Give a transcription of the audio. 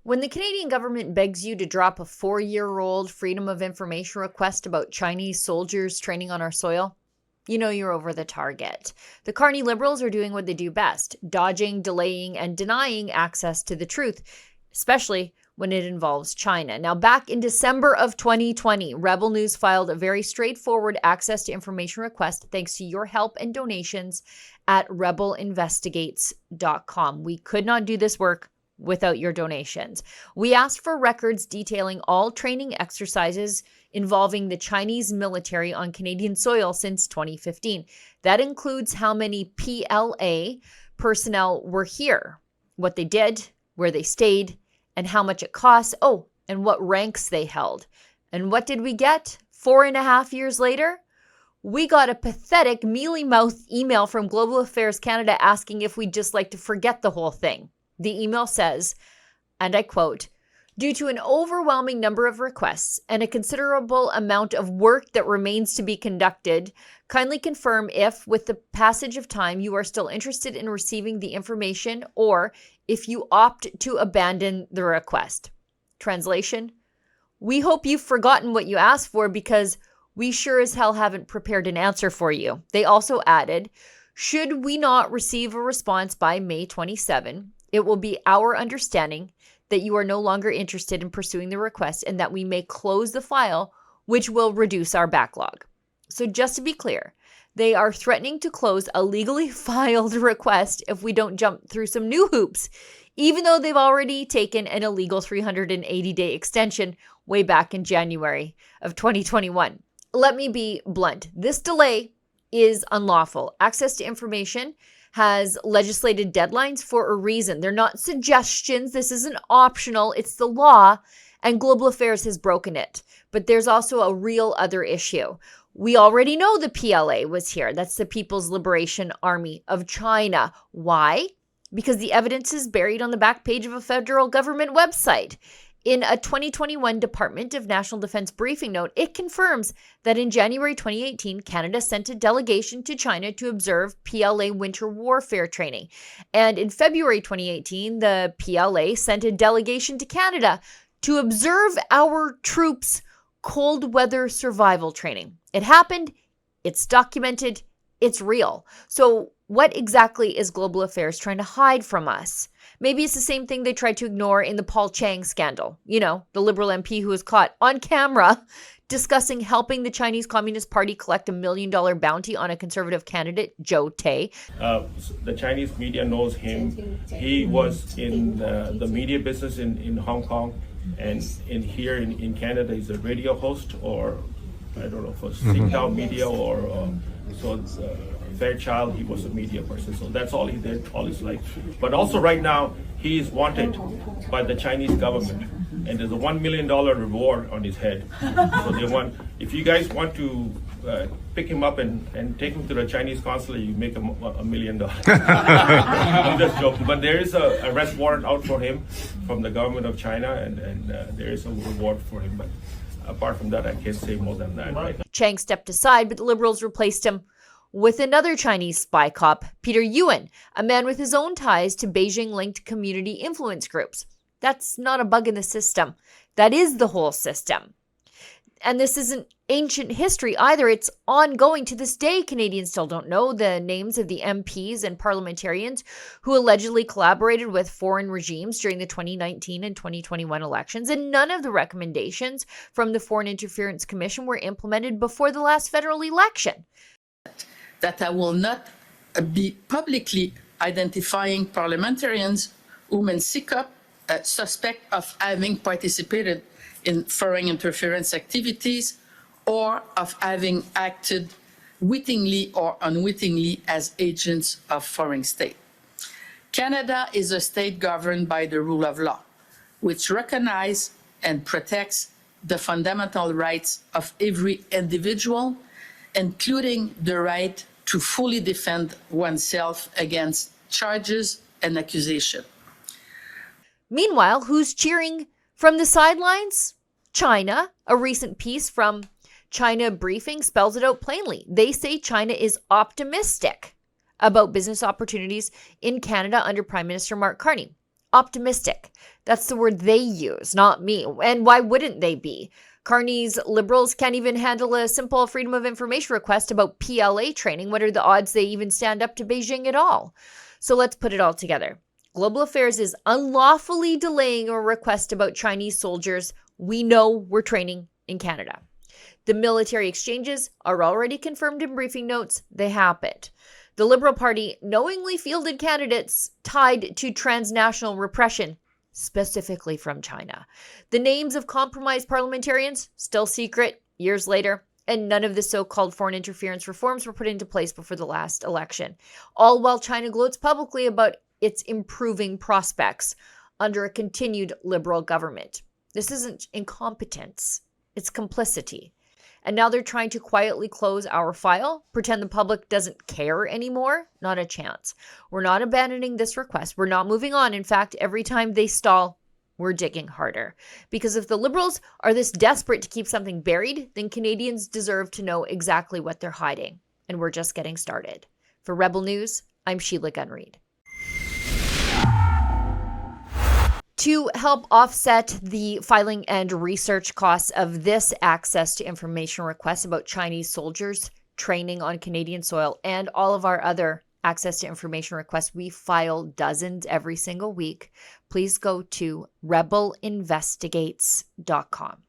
When the Canadian government begs you to drop a 4-year-old Freedom of Information request about Chinese soldiers training on our soil, you know you're over the target. The Carney Liberals are doing what they do best, dodging, delaying, and denying access to the truth, especially when it involves China. Now, back in December of 2020, Rebel News filed a very straightforward access to information request thanks to your help and donations at rebelinvestigates.com. We could not do this work without your donations. We asked for records detailing all training exercises involving the Chinese military on Canadian soil since 2015. That includes how many PLA personnel were here, what they did, where they stayed, and how much it costs. Oh, and what ranks they held. And what did we get 4.5 years later? We got a pathetic, mealy-mouthed email from Global Affairs Canada asking if we'd just like to forget the whole thing. The email says, and I quote, "Due to an overwhelming number of requests and a considerable amount of work that remains to be conducted, kindly confirm if, with the passage of time, you are still interested in receiving the information or if you opt to abandon the request." Translation: we hope you've forgotten what you asked for because we sure as hell haven't prepared an answer for you. They also added, should we not receive a response by May 27, it will be our understanding that you are no longer interested in pursuing the request and that we may close the file, which will reduce our backlog. So just to be clear, they are threatening to close a legally filed request if we don't jump through some new hoops, even though they've already taken an illegal 380-day extension way back in January of 2021. Let me be blunt. This delay is unlawful. Access to information has legislated deadlines for a reason. They're not suggestions. This isn't optional. It's the law, and Global Affairs has broken it. But there's also a real other issue. We already know the PLA was here. That's the People's Liberation Army of China. Why? Because the evidence is buried on the back page of a federal government website. In a 2021 Department of National Defense briefing note, it confirms that in January 2018, Canada sent a delegation to China to observe PLA winter warfare training. And in February 2018, the PLA sent a delegation to Canada to observe our troops' cold weather survival training. It happened, it's documented, it's real. So what exactly is Global Affairs trying to hide from us? Maybe it's the same thing they tried to ignore in the Paul Chang scandal. You know, the Liberal MP who was caught on camera discussing helping the Chinese Communist Party collect $1 million bounty on a conservative candidate, Joe Tay. The Chinese media knows him. He was in the media business in Hong Kong, and here in Canada, he's a radio host, or I don't know, for Singtel Media or Fairchild, he was a media person. So that's all he did all his life. But also right now, he is wanted by the Chinese government, and there's a $1 million reward on his head. So they want, if you guys want to pick him up and take him to the Chinese consulate, you make him $1 million. I'm just joking. But there is a arrest warrant out for him from the government of China, and there is a reward for him. But apart from that, I can't say more than that right now. Chang stepped aside, but the Liberals replaced him with another Chinese spy cop, Peter Yuan, a man with his own ties to Beijing-linked community influence groups. That's not a bug in the system. That is the whole system. And this isn't ancient history either. It's ongoing to this day. Canadians still don't know the names of the MPs and parliamentarians who allegedly collaborated with foreign regimes during the 2019 and 2021 elections, and none of the recommendations from the Foreign Interference Commission were implemented before the last federal election. That I will not be publicly identifying parliamentarians whom in SICA suspect of having participated in foreign interference activities or of having acted wittingly or unwittingly as agents of foreign state. Canada is a state governed by the rule of law, which recognizes and protects the fundamental rights of every individual, including the right to fully defend oneself against charges and accusation. Meanwhile, who's cheering from the sidelines? China. A recent piece from China Briefing spells it out plainly. They say China is optimistic about business opportunities in Canada under Prime Minister Mark Carney. optimistic. That's the word they use, not me. And why wouldn't they be? Carney's Liberals can't even handle a simple Freedom of Information request about PLA training. What are the odds they even stand up to Beijing at all? So let's put it all together. Global Affairs is unlawfully delaying a request about Chinese soldiers we know were training in Canada. The military exchanges are already confirmed in briefing notes. They happened. The Liberal Party knowingly fielded candidates tied to transnational repression, specifically from China. The names of compromised parliamentarians, still secret years later, and none of the so-called foreign interference reforms were put into place before the last election. All while China gloats publicly about its improving prospects under a continued Liberal government. This isn't incompetence, it's complicity. And now they're trying to quietly close our file, pretend the public doesn't care anymore. Not a chance. We're not abandoning this request. We're not moving on. In fact, every time they stall, we're digging harder. Because if the Liberals are this desperate to keep something buried, then Canadians deserve to know exactly what they're hiding. And we're just getting started. For Rebel News, I'm Sheila Gunn-Reid. To help offset the filing and research costs of this access to information requests about Chinese soldiers training on Canadian soil and all of our other access to information requests, we file dozens every single week. Please go to rebelinvestigates.com.